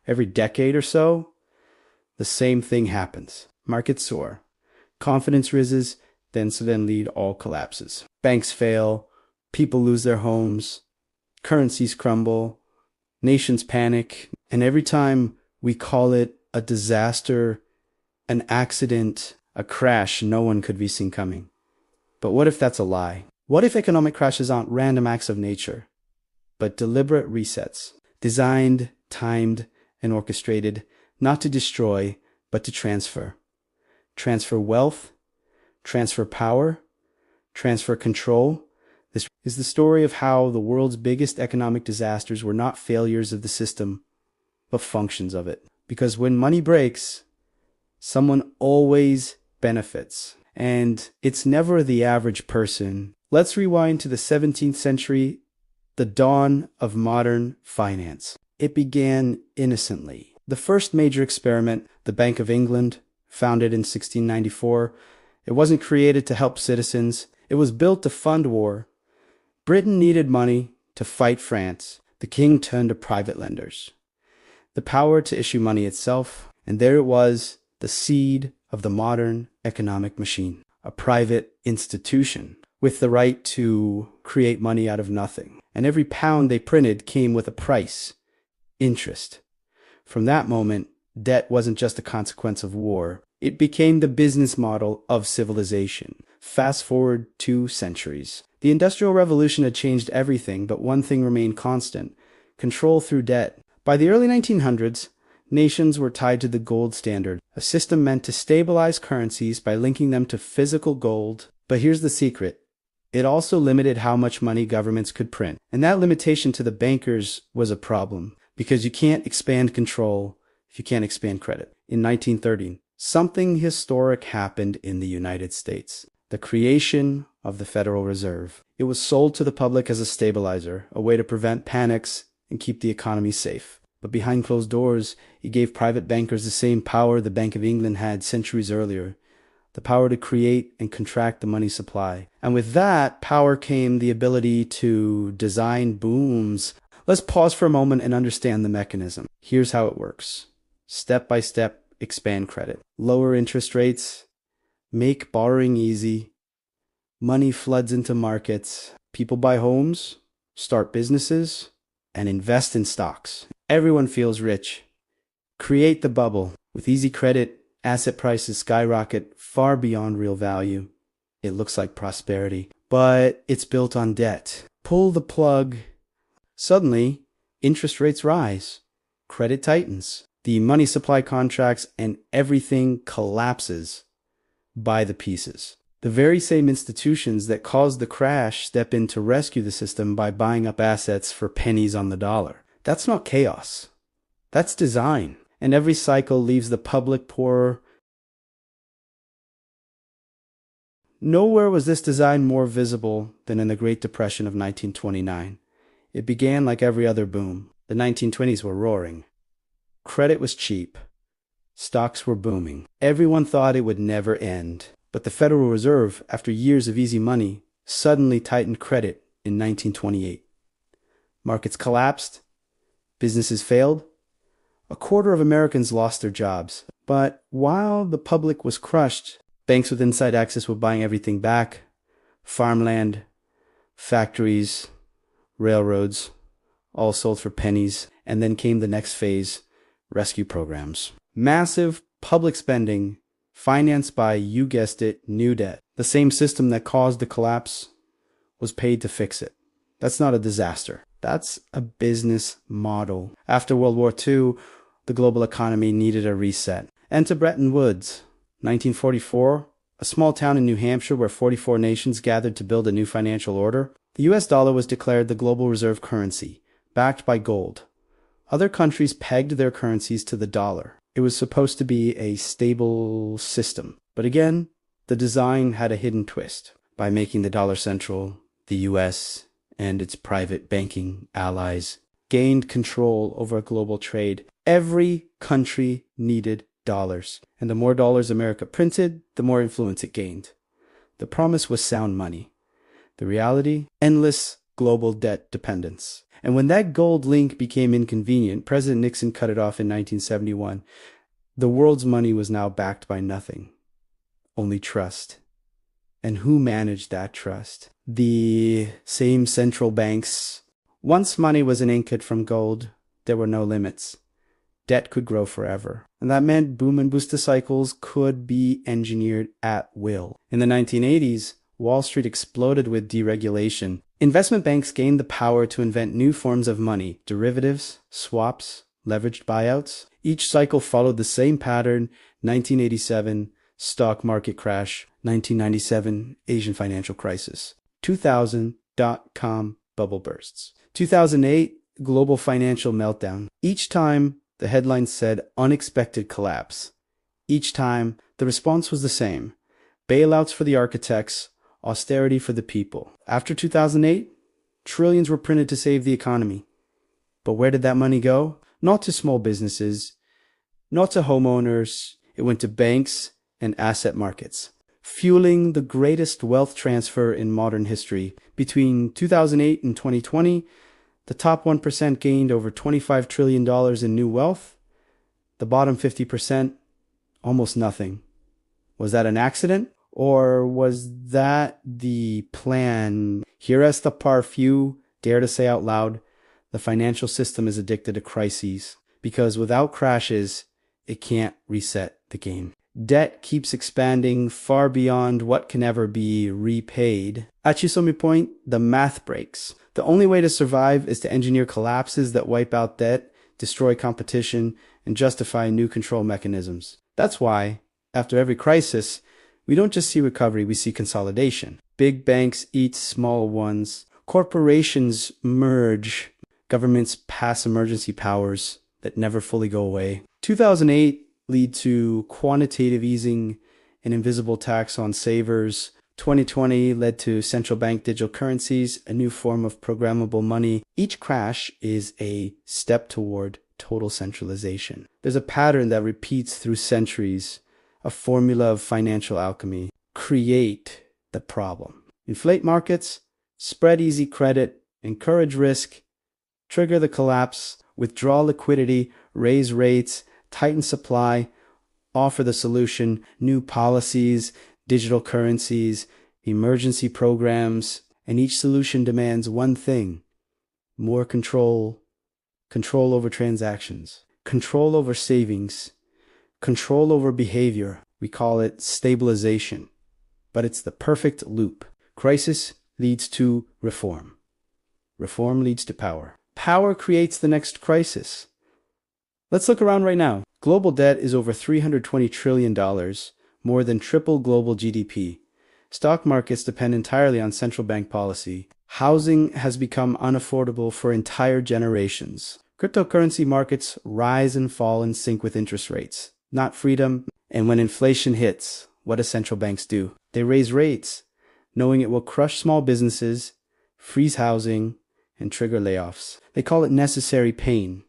Every decade or so, the same thing happens. Markets soar. Confidence rises, then suddenly it all collapses. Banks fail, people lose their homes, currencies crumble, nations panic, and every time we call it a disaster, an accident, a crash no one could be seen coming. But what if that's a lie? What if economic crashes aren't random acts of nature, but deliberate resets, designed, timed, and orchestrated, not to destroy, but to transfer? Transfer wealth, transfer power, transfer control. This is the story of how the world's biggest economic disasters were not failures of the system, but functions of it. Because when money breaks, someone always benefits. And it's never the average person. Let's rewind to the 17th century, the dawn of modern finance. It began innocently. The first major experiment, the Bank of England, founded in 1694, it wasn't created to help citizens. It was built to fund war. Britain needed money to fight France. The king turned to private lenders. The power to issue money itself, and there it was, the seed of the modern economic machine. A private institution with the right to create money out of nothing. And every pound they printed came with a price, interest. From that moment, debt wasn't just a consequence of war. It became the business model of civilization. Fast forward 2 centuries. The Industrial Revolution had changed everything, but one thing remained constant: control through debt. By the early 1900s, nations were tied to the gold standard, a system meant to stabilize currencies by linking them to physical gold. But here's the secret. It also limited how much money governments could print. And that limitation to the bankers was a problem, because you can't expand control if you can't expand credit. In 1913, something historic happened in the United States. The creation of the Federal Reserve. It was sold to the public as a stabilizer, a way to prevent panics and keep the economy safe. But behind closed doors, it gave private bankers the same power the Bank of England had centuries earlier. The power to create and contract the money supply. And with that power came the ability to design booms. Let's pause for a moment and understand the mechanism. Here's how it works. Step by step, expand credit. Lower interest rates. Make borrowing easy. Money floods into markets. People buy homes, start businesses, and invest in stocks. Everyone feels rich. Create the bubble. With easy credit, asset prices skyrocket far beyond real value. It looks like prosperity, but it's built on debt. Pull the plug. Suddenly, interest rates rise. Credit tightens. The money supply contracts and everything collapses by the pieces. The very same institutions that caused the crash step in to rescue the system by buying up assets for pennies on the dollar. That's not chaos. That's design. And every cycle leaves the public poorer. Nowhere was this design more visible than in the Great Depression of 1929. It began like every other boom. The 1920s were roaring. Credit was cheap. Stocks were booming. Everyone thought it would never end. But the Federal Reserve, after years of easy money, suddenly tightened credit in 1928. Markets collapsed. Businesses failed. A quarter of Americans lost their jobs. But while the public was crushed, banks with inside access were buying everything back. Farmland, factories, railroads, all sold for pennies. And then came the next phase, rescue programs. Massive public spending financed by, you guessed it, new debt. The same system that caused the collapse was paid to fix it. That's not a disaster. That's a business model. After World War II, the global economy needed a reset. Enter Bretton Woods, 1944, a small town in New Hampshire where 44 nations gathered to build a new financial order. The US dollar was declared the global reserve currency, backed by gold. Other countries pegged their currencies to the dollar. It was supposed to be a stable system. But again, the design had a hidden twist. By making the dollar central, the US and its private banking allies gained control over global trade. Every country needed dollars. And the more dollars America printed, the more influence it gained. The promise was sound money. The reality, endless global debt dependence. And when that gold link became inconvenient, President Nixon cut it off in 1971. The world's money was now backed by nothing, only trust. And who managed that trust? The same central banks. Once money was an ingot from gold, there were no limits. Debt could grow forever. And that meant boom and bust cycles could be engineered at will. In the 1980s, Wall Street exploded with deregulation. Investment banks gained the power to invent new forms of money, derivatives, swaps, leveraged buyouts. Each cycle followed the same pattern: 1987, stock market crash; 1997, Asian financial crisis; 2000, dot-com bubble bursts; 2008, global financial meltdown. Each time, the headline said unexpected collapse. Each time, the response was the same: bailouts for the architects, austerity for the people. After 2008, trillions were printed to save the economy. But where did that money go? Not to small businesses, not to homeowners. It went to banks and asset markets, fueling the greatest wealth transfer in modern history. Between 2008 and 2020, the top 1% gained over $25 trillion in new wealth. The bottom 50%, almost nothing. Was that an accident? Or was that the plan? Here as the par few dare to say out loud, the financial system is addicted to crises, because without crashes, it can't reset the game. Debt keeps expanding far beyond what can ever be repaid. At you saw my point, the math breaks. The only way to survive is to engineer collapses that wipe out debt, destroy competition, and justify new control mechanisms. That's why, after every crisis, we don't just see recovery, we see consolidation. Big banks eat small ones. Corporations merge. Governments pass emergency powers that never fully go away. 2008 lead to quantitative easing, an invisible tax on savers. 2020 led to central bank digital currencies, a new form of programmable money. Each crash is a step toward total centralization. There's a pattern that repeats through centuries. A formula of financial alchemy. Create the problem. Inflate markets, spread easy credit, encourage risk, trigger the collapse, withdraw liquidity, raise rates, tighten supply, offer the solution, new policies, digital currencies, emergency programs, and each solution demands one thing: more control, control over transactions, control over savings, control over behavior. We call it stabilization, but it's the perfect loop. Crisis leads to reform. Reform leads to power. Power creates the next crisis. Let's look around right now. Global debt is over $320 trillion, more than triple global GDP. Stock markets depend entirely on central bank policy. Housing has become unaffordable for entire generations. Cryptocurrency markets rise and fall in sync with interest rates. Not freedom. And when inflation hits, what do central banks do? They raise rates, knowing it will crush small businesses, freeze housing, and trigger layoffs. They call it necessary pain.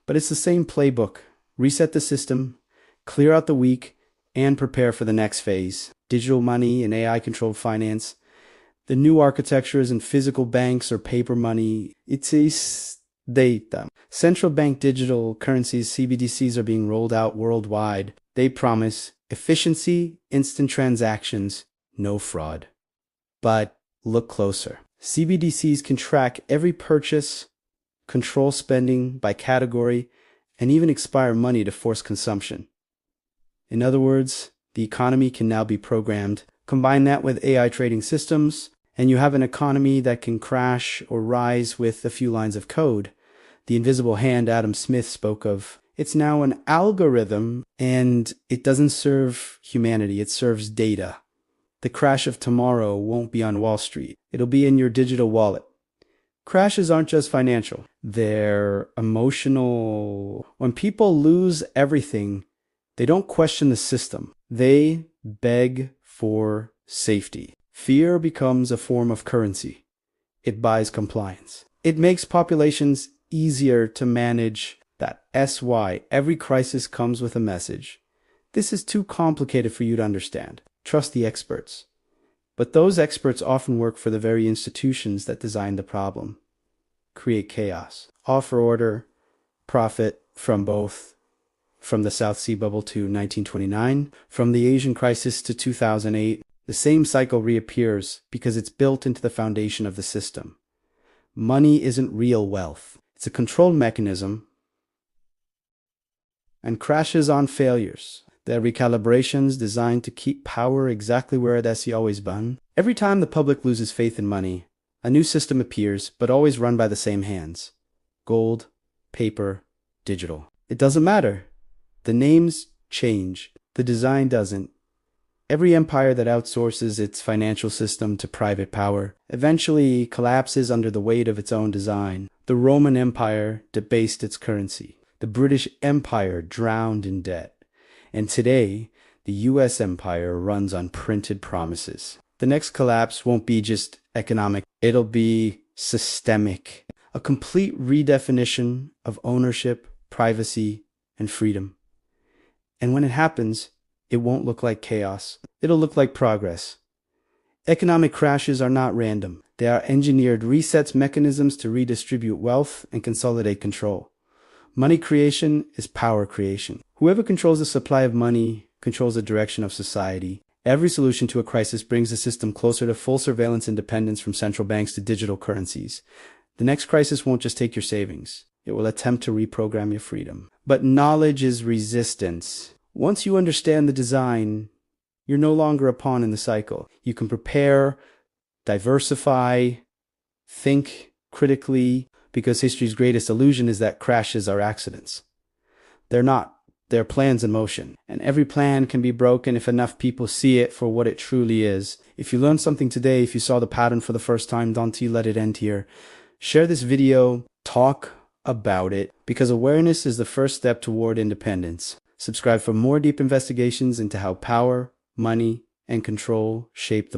But it's the same playbook. Reset the system, clear out the weak, and prepare for the next phase. Digital money and AI-controlled finance. The new architecture isn't physical banks or paper money. It's data. Central bank digital currencies, CBDCs, are being rolled out worldwide. They promise efficiency, instant transactions, no fraud. But look closer. CBDCs can track every purchase, control spending by category, and even expire money to force consumption. In other words, the economy can now be programmed. Combine that with AI trading systems, and you have an economy that can crash or rise with a few lines of code. The invisible hand Adam Smith spoke of. It's now an algorithm, and it doesn't serve humanity, it serves data. The crash of tomorrow won't be on Wall Street. It'll be in your digital wallet. Crashes aren't just financial. They're emotional. When people lose everything, they don't question the system. They beg for safety. Fear becomes a form of currency. It buys compliance. It makes populations easier to manage. That SY. Every crisis comes with a message. This is too complicated for you to understand. Trust the experts. But those experts often work for the very institutions that designed the problem. create chaos. Offer order, profit from both. From the South Sea Bubble to 1929, from the Asian crisis to 2008, the same cycle reappears because it's built into the foundation of the system. Money isn't real wealth. It's a control mechanism and crashes on failures. They're recalibrations designed to keep power exactly where it has always been. Every time the public loses faith in money, a new system appears, but always run by the same hands. Gold, paper, digital. It doesn't matter. The names change. The design doesn't. Every empire that outsources its financial system to private power eventually collapses under the weight of its own design. The Roman Empire debased its currency. The British Empire drowned in debt. And today, the US empire runs on printed promises. The next collapse won't be just economic. It'll be systemic. A complete redefinition of ownership, privacy, and freedom. And when it happens, it won't look like chaos. It'll look like progress. Economic crashes are not random. They are engineered resets mechanisms to redistribute wealth and consolidate control. Money creation is power creation. Whoever controls the supply of money controls the direction of society. Every solution to a crisis brings the system closer to full surveillance independence from central banks to digital currencies. The next crisis won't just take your savings. It will attempt to reprogram your freedom. But knowledge is resistance. Once you understand the design, you're no longer a pawn in the cycle. You can prepare, diversify, think critically, because history's greatest illusion is that crashes are accidents. They're not. They're plans in motion. And every plan can be broken if enough people see it for what it truly is. If you learned something today, if you saw the pattern for the first time, don't let it end here. Share this video, talk about it, because awareness is the first step toward independence. Subscribe for more deep investigations into how power, money, and control shape the